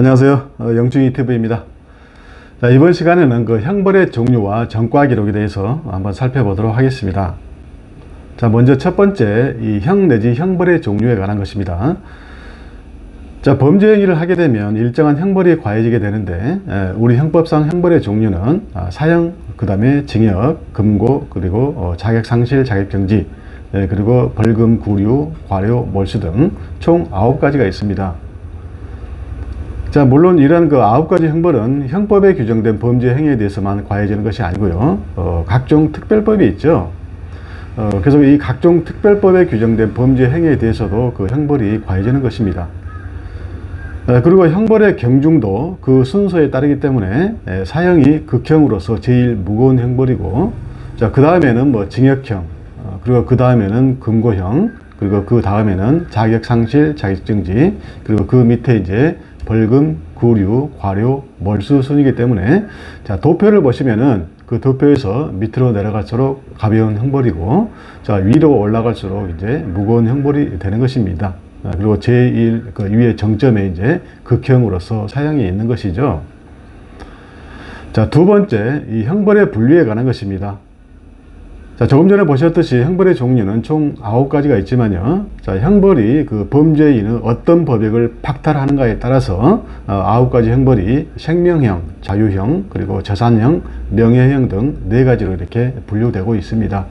안녕하세요. 영중이TV입니다. 자, 이번 시간에는 그 형벌의 종류와 전과 기록에 대해서 한번 살펴보도록 하겠습니다. 자, 먼저 첫 번째, 이 형 내지 형벌의 종류에 관한 것입니다. 자, 범죄 행위를 하게 되면 일정한 형벌이 과해지게 되는데, 우리 형법상 형벌의 종류는 사형, 그 다음에 징역, 금고, 그리고 자격상실, 자격정지, 그리고 벌금, 구류, 과료, 몰수 등 총 9가지가 있습니다. 자, 물론 이러한 그 9가지 형벌은 형법에 규정된 범죄 행위에 대해서만 과해지는 것이 아니고요. 각종 특별법이 있죠. 그래서 이 각종 특별법에 규정된 범죄 행위에 대해서도 그 형벌이 과해지는 것입니다. 그리고 형벌의 경중도 그 순서에 따르기 때문에 사형이 극형으로서 제일 무거운 형벌이고, 자, 그 다음에는 뭐 징역형, 그리고 그 다음에는 금고형, 그리고 그 다음에는 자격상실, 자격정지, 그리고 그 밑에 이제 벌금, 구류, 과료, 몰수 순이기 때문에, 자, 도표를 보시면은 그 도표에서 밑으로 내려갈수록 가벼운 형벌이고, 자, 위로 올라갈수록 이제 무거운 형벌이 되는 것입니다. 그리고 제1 그 위의 정점에 이제 극형으로서 사형이 있는 것이죠. 자, 두 번째, 이 형벌의 분류에 관한 것입니다. 자, 조금 전에 보셨듯이 형벌의 종류는 총 9가지가 있지만요. 자, 형벌이 그 범죄인은 어떤 법익을 박탈하는가에 따라서 9가지 형벌이 생명형, 자유형, 그리고 재산형, 명예형 등 4가지로 이렇게 분류되고 있습니다.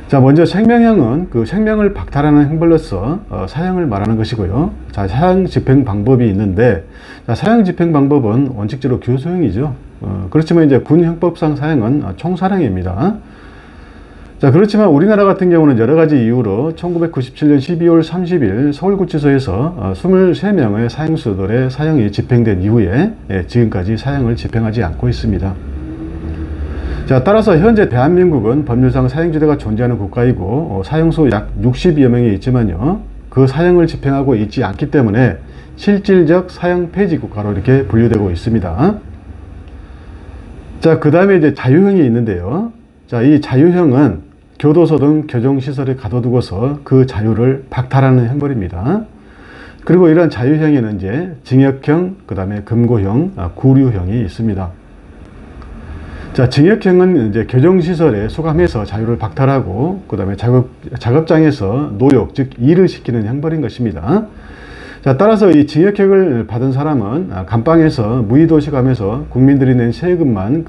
자, 먼저 생명형은 그 생명을 박탈하는 형벌로서 사형을 말하는 것이고요. 자, 사형 집행 방법이 있는데, 자, 사형 집행 방법은 원칙적으로 교수형이죠. 그렇지만 이제 군 형법상 사형은 총사형입니다. 자, 그렇지만 우리나라 같은 경우는 여러 가지 이유로 1997년 12월 30일 서울구치소에서 23명의 사형수들의 사형이 집행된 이후에 지금까지 사형을 집행하지 않고 있습니다. 자, 따라서 현재 대한민국은 법률상 사형제도가 존재하는 국가이고, 사형수 약 60여 명이 있지만요, 그 사형을 집행하고 있지 않기 때문에 실질적 사형 폐지 국가로 이렇게 분류되고 있습니다. 자, 그 다음에 이제 자유형이 있는데요. 자, 이 자유형은 교도소 등 교정시설에 가둬두고서 그 자유를 박탈하는 형벌입니다. 그리고 이런 자유형에는 이제 징역형, 그 다음에 금고형, 구류형이 있습니다. 자, 징역형은 이제 교정시설에 수감해서 자유를 박탈하고, 그 다음에 작업장에서 노역, 즉 일을 시키는 형벌인 것입니다. 자, 따라서 이 징역형을 받은 사람은 감방에서 무의도시감에서 국민들이 낸 세금만,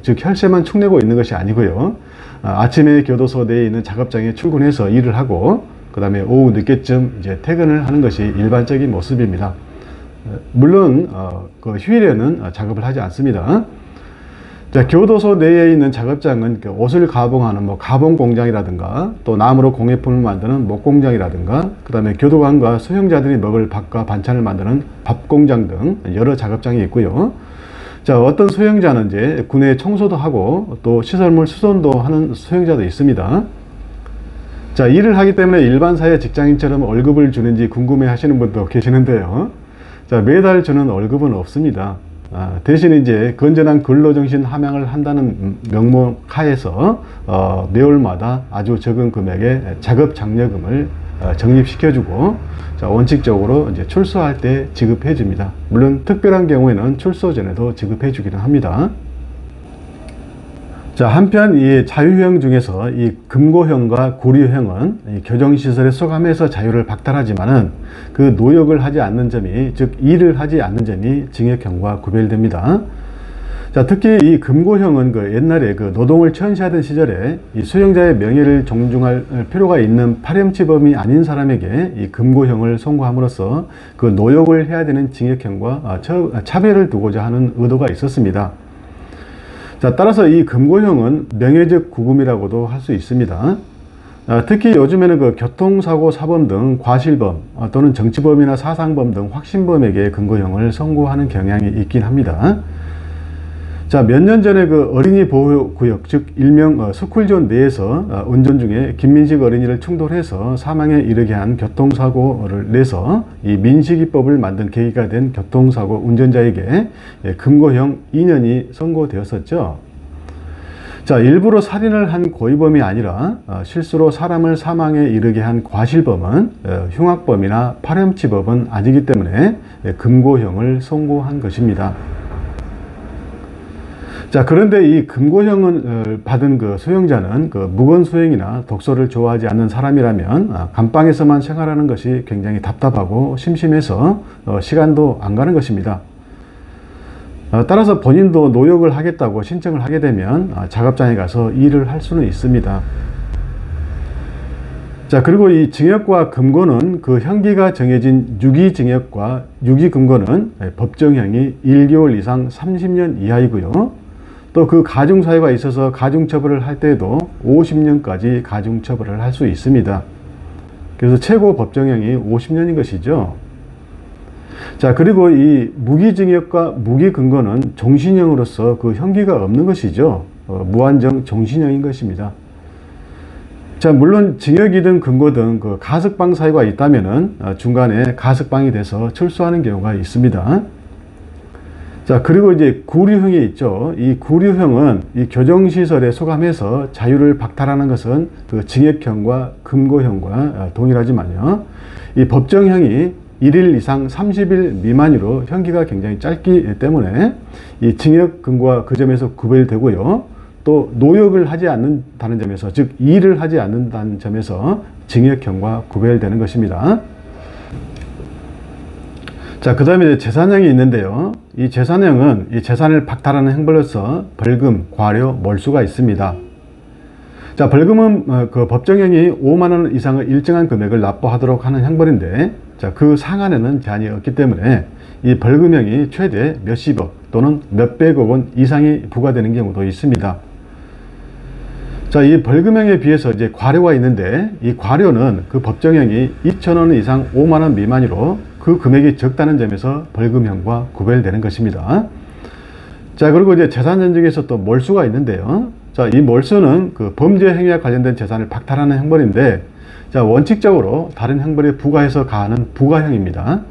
즉 혈세만 축내고 있는 것이 아니고요. 아침에 교도소 내에 있는 작업장에 출근해서 일을 하고, 그 다음에 오후 늦게쯤 이제 퇴근을 하는 것이 일반적인 모습입니다. 물론 그 휴일에는 작업을 하지 않습니다. 자, 교도소 내에 있는 작업장은 옷을 가봉하는 뭐 가봉 공장이라든가, 또 나무로 공예품을 만드는 목공장이라든가, 그 다음에 교도관과 수용자들이 먹을 밥과 반찬을 만드는 밥 공장 등 여러 작업장이 있고요. 자, 어떤 수용자는 이제 군의 청소도 하고 또 시설물 수선도 하는 수용자도 있습니다. 자, 일을 하기 때문에 일반 사회 직장인처럼 월급을 주는지 궁금해 하시는 분도 계시는데요. 자, 매달 주는 월급은 없습니다. 대신 이제 건전한 근로정신 함양을 한다는 명목 하에서 매월마다 아주 적은 금액의 작업 장려금을 적립시켜주고, 자, 원칙적으로 이제 출소할 때 지급해 줍니다. 물론 특별한 경우에는 출소 전에도 지급해 주기는 합니다. 자, 한편 이 자유형 중에서 이 금고형과 구류형은 이 교정시설에 수감해서 자유를 박탈하지만은 그 노역을 하지 않는 점이, 즉 일을 하지 않는 점이 징역형과 구별됩니다. 자, 특히 이 금고형은 그 옛날에 그 노동을 천시하던 시절에 이 수용자의 명예를 존중할 필요가 있는 파렴치범이 아닌 사람에게 이 금고형을 선고함으로써 그 노역을 해야 되는 징역형과 차별을 두고자 하는 의도가 있었습니다. 자, 따라서 이 금고형은 명예적 구금이라고도 할 수 있습니다. 특히 요즘에는 그 교통사고 사범 등 과실범 또는 정치범이나 사상범 등 확신범에게 금고형을 선고하는 경향이 있긴 합니다. 자, 몇 년 전에 그 어린이 보호구역, 즉 일명 스쿨존 내에서 운전 중에 김민식 어린이를 충돌해서 사망에 이르게 한 교통사고를 내서 이 민식이법을 만든 계기가 된 교통사고 운전자에게 금고형 2년이 선고되었었죠. 자, 일부러 살인을 한 고의범이 아니라 실수로 사람을 사망에 이르게 한 과실범은 흉악범이나 파렴치범은 아니기 때문에 금고형을 선고한 것입니다. 자, 그런데 이 금고형을 받은 그 수용자는 그 무건수행이나 독서를 좋아하지 않는 사람이라면 감방에서만 생활하는 것이 굉장히 답답하고 심심해서 시간도 안 가는 것입니다. 따라서 본인도 노역을 하겠다고 신청을 하게 되면 작업장에 가서 일을 할 수는 있습니다. 자, 그리고 이 징역과 금고는 그 형기가 정해진 유기징역과 유기금고는 법정형이 1개월 이상 30년 이하이고요. 또 그 가중사유가 있어서 가중처벌을 할 때에도 50년까지 가중처벌을 할 수 있습니다. 그래서 최고 법정형이 50년인 것이죠. 자, 그리고 이 무기징역과 무기금고는 종신형으로서 그 형기가 없는 것이죠. 무한정 종신형인 것입니다. 자, 물론 징역이든 금고든 그 가석방 사유가 있다면은 중간에 가석방이 돼서 출소하는 경우가 있습니다. 자, 그리고 이제 구류형이 있죠. 이 구류형은 이 교정시설에 소감해서 자유를 박탈하는 것은 그 징역형과 금고형과 동일하지만요. 이 법정형이 1일 이상 30일 미만으로 형기가 굉장히 짧기 때문에 이 징역 금고와 그 점에서 구별되고요. 또 노역을 하지 않는다는 점에서, 즉 일을 하지 않는다는 점에서 징역형과 구별되는 것입니다. 자, 그 다음에 재산형이 있는데요. 이 재산형은 이 재산을 박탈하는 형벌로서 벌금, 과료, 몰수가 있습니다. 자, 벌금은 그 법정형이 5만원 이상의 일정한 금액을 납부하도록 하는 형벌인데, 자, 그 상한에는 제한이 없기 때문에 이 벌금형이 최대 몇십억 또는 몇백억 원 이상이 부과되는 경우도 있습니다. 자, 이 벌금형에 비해서 이제 과료가 있는데, 이 과료는 그 법정형이 2,000원 이상 5만원 미만으로 그 금액이 적다는 점에서 벌금형과 구별되는 것입니다. 자, 그리고 이제 재산전적에서 또 몰수가 있는데요. 자, 이 몰수는 그 범죄 행위와 관련된 재산을 박탈하는 형벌인데, 자, 원칙적으로 다른 형벌에 부과해서 가하는 부과형입니다.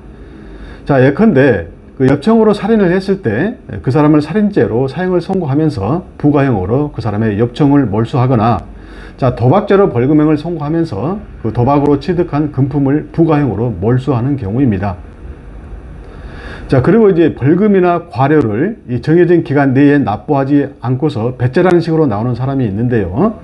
자, 예컨대 그 엽청으로 살인을 했을 때 그 사람을 살인죄로 사형을 선고하면서 부과형으로 그 사람의 엽청을 몰수하거나, 자, 도박죄로 벌금형을 선고하면서 그 도박으로 취득한 금품을 부과형으로 몰수하는 경우입니다. 자, 그리고 이제 벌금이나 과료를 이 정해진 기간 내에 납부하지 않고서 배째라는 식으로 나오는 사람이 있는데요.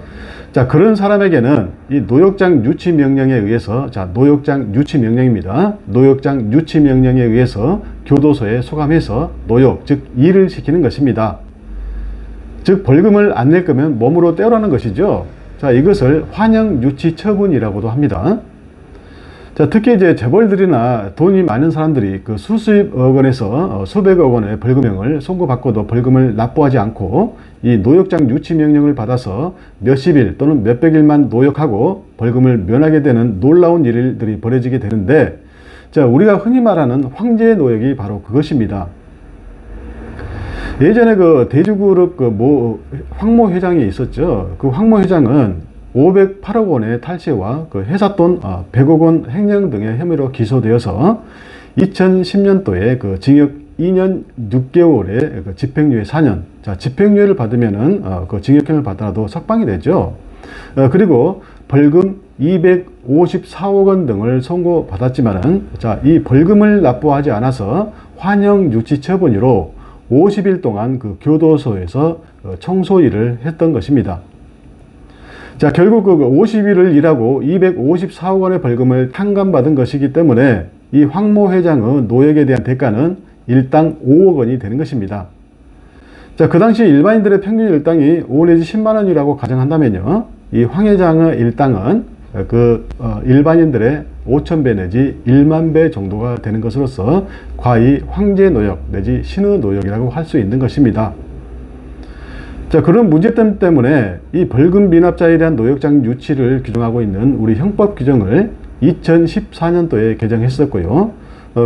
자, 그런 사람에게는 이 노역장 유치 명령에 의해서, 자, 노역장 유치 명령입니다. 노역장 유치 명령에 의해서 교도소에 소감해서 노역, 즉 일을 시키는 것입니다. 즉 벌금을 안 낼 거면 몸으로 때우라는 것이죠. 자, 이것을 환영 유치 처분이라고도 합니다. 자, 특히 이제 재벌들이나 돈이 많은 사람들이 그 수십억 원에서 수백억 원의 벌금형을 선고받고도 벌금을 납부하지 않고 이 노역장 유치 명령을 받아서 몇십일 또는 몇백일만 노역하고 벌금을 면하게 되는 놀라운 일들이 벌어지게 되는데, 자, 우리가 흔히 말하는 황제 노역이 바로 그것입니다. 예전에 그 대주그룹 그 황모 회장이 있었죠. 그 황모 회장은 508억 원의 탈세와 그 회사돈 100억 원 횡령 등의 혐의로 기소되어서 2010년도에 그 징역 2년 6개월에 그 집행유예 4년, 자, 집행유예를 받으면은 그 징역형을 받더라도 석방이 되죠. 그리고 벌금 254억 원 등을 선고받았지만은, 자, 이 벌금을 납부하지 않아서 환영 유치 처분으로 50일 동안 그 교도소에서 청소 일을 했던 것입니다. 자, 결국 그 50일을 일하고 254억 원의 벌금을 탕감받은 것이기 때문에 이 황모 회장의 노역에 대한 대가는 일당 5억 원이 되는 것입니다. 자, 그 당시 일반인들의 평균 일당이 5 내지 10만 원이라고 가정한다면요, 이 황 회장의 일당은 그 일반인들의 5,000배 내지 1만 배 정도가 되는 것으로서 과히 황제 노역 내지 신의 노역이라고 할 수 있는 것입니다. 자, 그런 문제점 때문에 이 벌금 미납자에 대한 노역장 유치를 규정하고 있는 우리 형법 규정을 2014년도에 개정했었고요.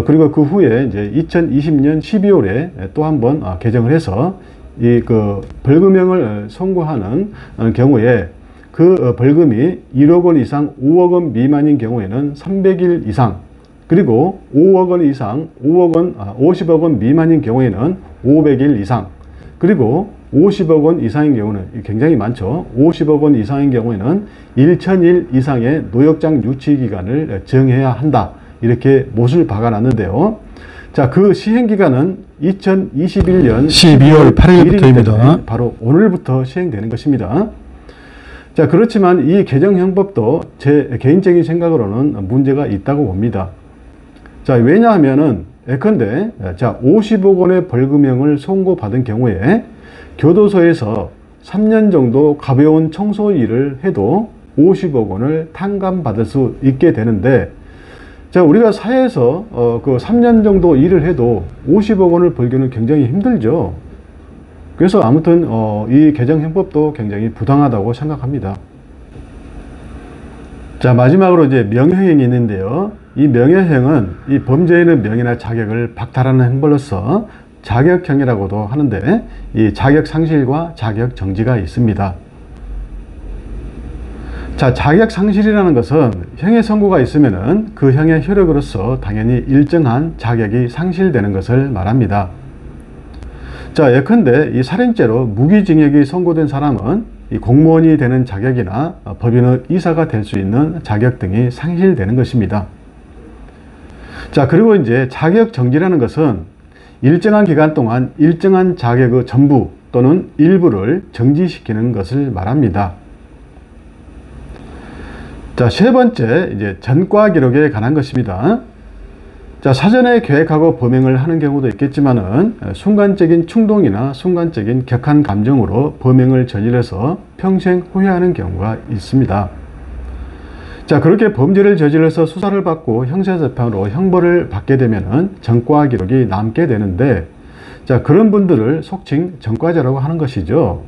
그리고 그 후에 이제 2020년 12월에 또 한 번 개정을 해서 이 그 벌금형을 선고하는 경우에 그 벌금이 1억 원 이상 5억 원 미만인 경우에는 300일 이상, 그리고 5억 원 이상 50억 원 미만인 경우에는 500일 이상, 그리고 50억 원 이상인 경우는 굉장히 많죠. 50억 원 이상인 경우에는 1000일 이상의 노역장 유치기간을 정해야 한다. 이렇게 못을 박아놨는데요. 자, 그 시행기간은 2021년 12월 8일부터입니다. 바로 오늘부터 시행되는 것입니다. 자, 그렇지만 이 개정형법도 제 개인적인 생각으로는 문제가 있다고 봅니다. 자, 왜냐하면은 예컨대 자 50억 원의 벌금형을 선고받은 경우에 교도소에서 3년 정도 가벼운 청소 일을 해도 50억 원을 탕감받을 수 있게 되는데, 자, 우리가 사회에서 그 3년 정도 일을 해도 50억 원을 벌기는 굉장히 힘들죠. 그래서 아무튼 이 개정형법도 굉장히 부당하다고 생각합니다. 자, 마지막으로 이제 명예행위 있는데요. 이 명예행은 이 범죄인의 명예나 자격을 박탈하는 행벌로서 자격형이라고도 하는데, 이 자격 상실과 자격 정지가 있습니다. 자, 자격 상실이라는 것은 형의 선고가 있으면은 그 형의 효력으로서 당연히 일정한 자격이 상실되는 것을 말합니다. 자, 예컨대 이 살인죄로 무기징역이 선고된 사람은 이 공무원이 되는 자격이나 법인의 이사가 될 수 있는 자격 등이 상실되는 것입니다. 자, 그리고 이제 자격 정지라는 것은 일정한 기간 동안 일정한 자격의 전부 또는 일부를 정지시키는 것을 말합니다. 자, 세 번째, 이제 전과 기록에 관한 것입니다. 자, 사전에 계획하고 범행을 하는 경우도 있겠지만은 순간적인 충동이나 순간적인 격한 감정으로 범행을 저질러서 평생 후회하는 경우가 있습니다. 자, 그렇게 범죄를 저질러서 수사를 받고 형사재판으로 형벌을 받게 되면은 전과 기록이 남게 되는데, 자, 그런 분들을 속칭 전과자라고 하는 것이죠.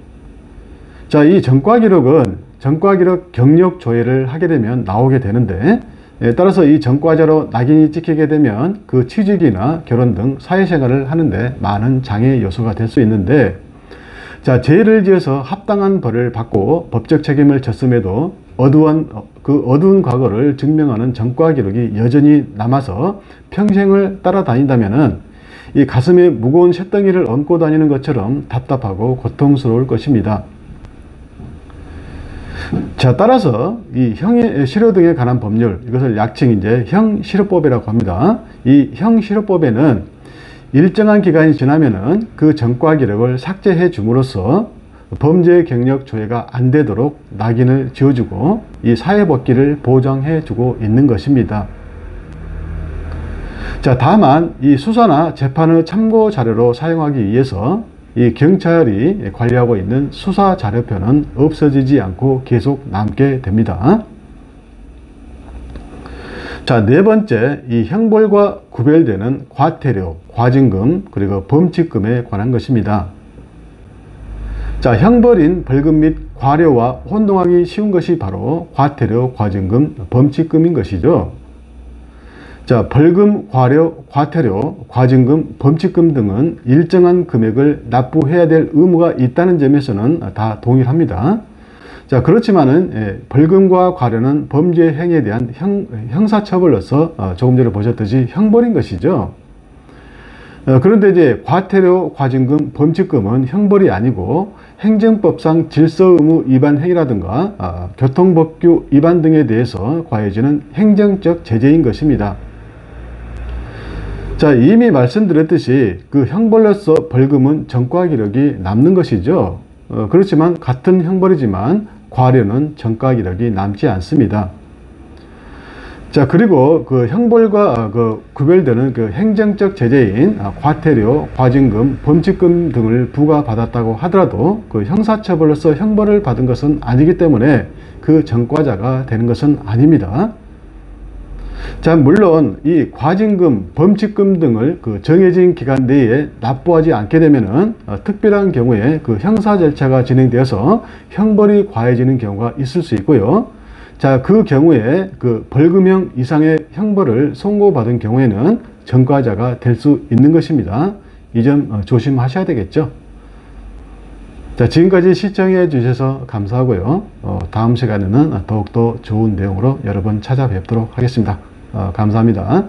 자, 이 전과 기록은 전과 기록 경력 조회를 하게 되면 나오게 되는데, 따라서 이 전과자로 낙인이 찍히게 되면 그 취직이나 결혼 등 사회생활을 하는데 많은 장애 요소가 될 수 있는데, 자, 죄를 지어서 합당한 벌을 받고 법적 책임을 졌음에도 어두운 과거를 증명하는 전과 기록이 여전히 남아서 평생을 따라다닌다면은 이 가슴에 무거운 쇳덩이를 얹고 다니는 것처럼 답답하고 고통스러울 것입니다. 자, 따라서 이 형의 실효 등에 관한 법률, 이것을 약칭 이제 형실효법이라고 합니다. 이 형실효법에는 일정한 기간이 지나면은 그 전과 기록을 삭제해 줌으로써 범죄 경력 조회가 안 되도록 낙인을 지어주고 이 사회 복귀를 보장해 주고 있는 것입니다. 자, 다만 이 수사나 재판의 참고 자료로 사용하기 위해서 이 경찰이 관리하고 있는 수사 자료표는 없어지지 않고 계속 남게 됩니다. 자, 네 번째, 이 형벌과 구별되는 과태료, 과징금, 그리고 범칙금에 관한 것입니다. 자, 형벌인 벌금 및 과료와 혼동하기 쉬운 것이 바로 과태료, 과징금, 범칙금인 것이죠. 자, 벌금, 과료, 과태료, 과징금, 범칙금 등은 일정한 금액을 납부해야 될 의무가 있다는 점에서는 다 동일합니다. 자, 그렇지만은 벌금과 과료는 범죄 행위에 대한 형사처벌로서 조금 전에 보셨듯이 형벌인 것이죠. 그런데 이제 과태료, 과징금, 범칙금은 형벌이 아니고 행정법상 질서의무 위반 행위라든가 교통법규 위반 등에 대해서 가해지는 행정적 제재인 것입니다. 자, 이미 말씀드렸듯이 그 형벌로서 벌금은 전과 기록이 남는 것이죠. 그렇지만 같은 형벌이지만 과료는 전과 기록이 남지 않습니다. 자, 그리고 그 형벌과 구별되는 그 행정적 제재인 과태료, 과징금, 범칙금 등을 부과받았다고 하더라도 그 형사처벌로서 형벌을 받은 것은 아니기 때문에 그 전과자가 되는 것은 아닙니다. 자, 물론 이 과징금, 범칙금 등을 그 정해진 기간 내에 납부하지 않게 되면은 특별한 경우에 그 형사 절차가 진행되어서 형벌이 과해지는 경우가 있을 수 있고요. 자, 그 경우에 그 벌금형 이상의 형벌을 선고받은 경우에는 전과자가 될 수 있는 것입니다. 이 점 조심하셔야 되겠죠. 자, 지금까지 시청해 주셔서 감사하고요. 다음 시간에는 더욱더 좋은 내용으로 여러분 찾아뵙도록 하겠습니다. 감사합니다.